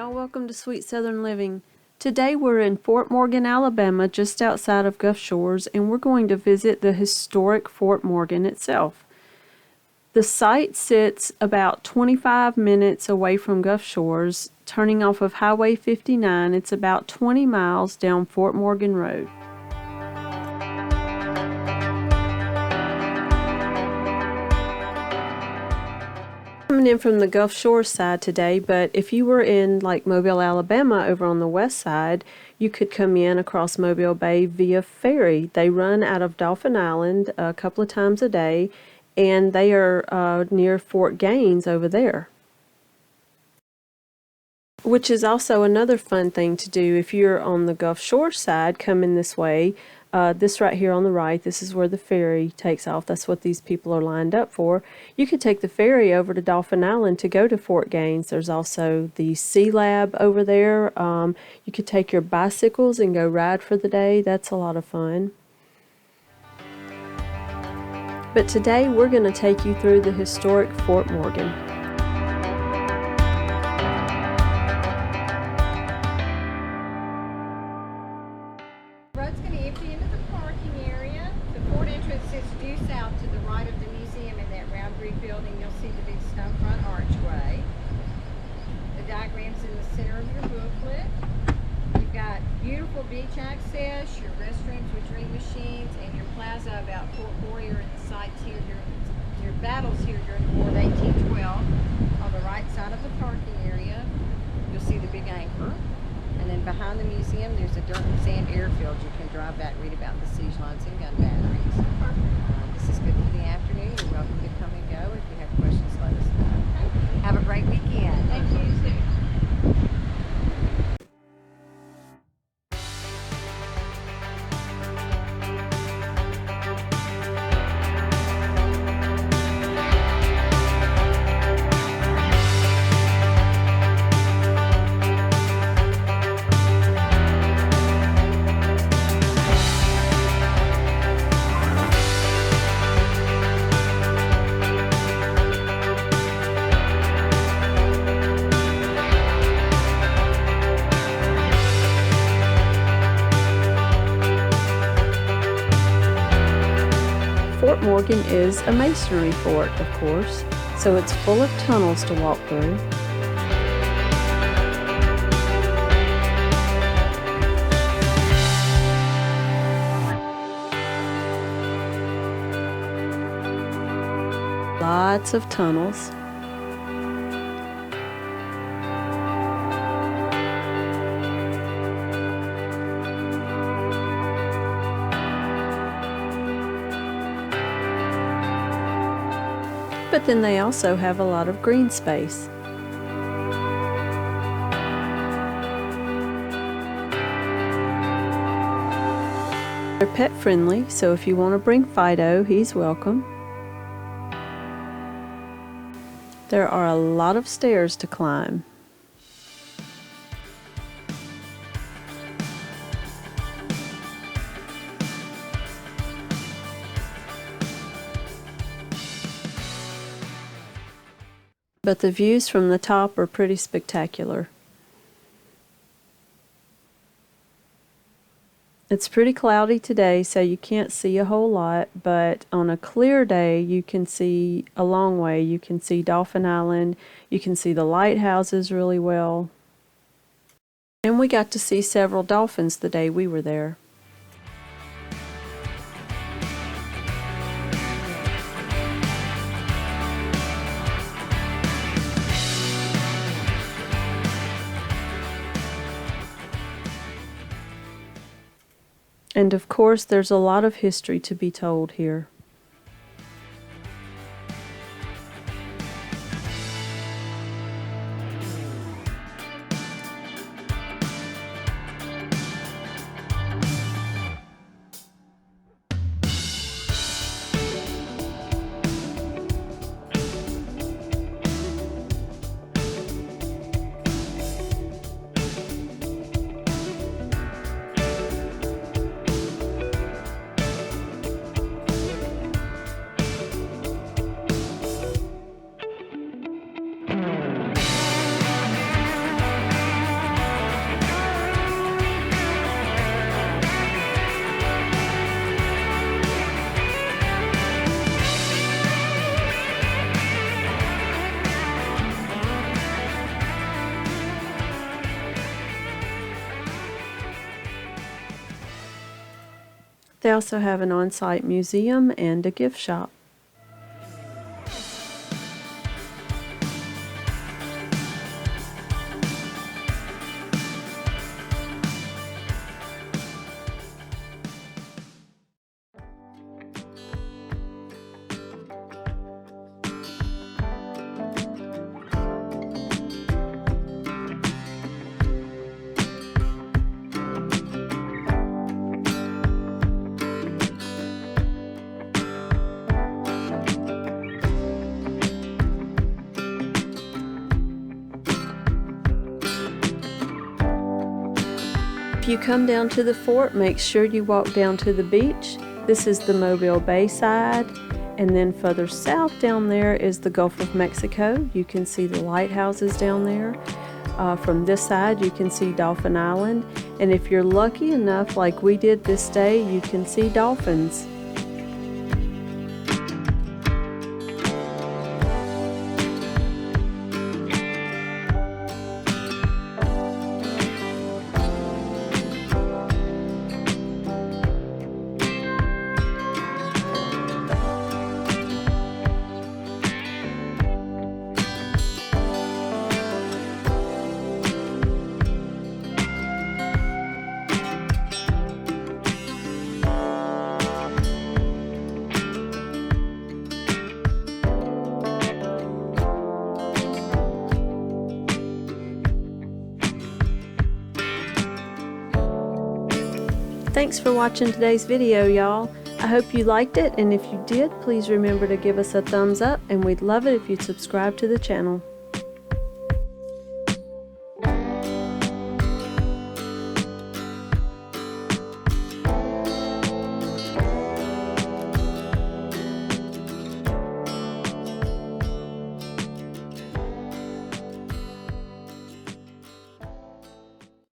y'all, welcome to Sweet Southern Living. Today we're in Fort Morgan, Alabama, just outside of Gulf Shores, and we're going to visit the historic Fort Morgan itself. The site sits about 25 minutes away from Gulf Shores, turning off of Highway 59. It's about 20 miles down Fort Morgan Road. Coming in from the Gulf Shores side today, but if you were in like Mobile, Alabama over on the west side, you could come in across Mobile Bay via ferry. They run out of Dolphin Island a couple of times a day, and they are near Fort Gaines over there, which is also another fun thing to do if you're on the Gulf Shores side coming this way. This right here on the right, this is where the ferry takes off. That's what these people are lined up for. You could take the ferry over to Dolphin Island to go to Fort Gaines. There's also the Sea Lab over there. You could take your bicycles and go ride for the day. That's a lot of fun. But today we're going to take you through the historic Fort Morgan. Due south to the right of the museum in that round brick building, you'll see the big stone front archway. The diagram's in the center of your booklet. You've got beautiful beach access, your restrooms with drink machines, and your plaza about Fort Warrior and the sites here during your battles here during the War of 1812. On the right side of the parking area, you'll see the big anchor. And then behind the museum, there's a dirt and sand airfield. You can drive back, read about the siege lines and gun batteries. This is good for the afternoon. You're welcome to come and go. If you have questions, let us know. Have a great weekend. Thank you, too. Fort Morgan is a masonry fort, of course, so it's full of tunnels to walk through. Lots of tunnels. But then they also have a lot of green space. They're pet friendly, so if you want to bring Fido, he's welcome. There are a lot of stairs to climb. But the views from the top are pretty spectacular. It's pretty cloudy today, so you can't see a whole lot, but on a clear day you can see a long way. You can see Dolphin Island, you can see the lighthouses really well. And we got to see several dolphins the day we were there. And of course, there's a lot of history to be told here. They also have an on-site museum and a gift shop. If you come down to the fort, make sure you walk down to the beach. This is the Mobile Bay side, and then further south down there is the Gulf of Mexico. You can see the lighthouses down there. From this side you can see Dolphin Island, and if you're lucky enough like we did this day, you can see dolphins. Thanks for watching today's video, y'all. I hope you liked it, and if you did, please remember to give us a thumbs up, and we'd love it if you'd subscribe to the channel.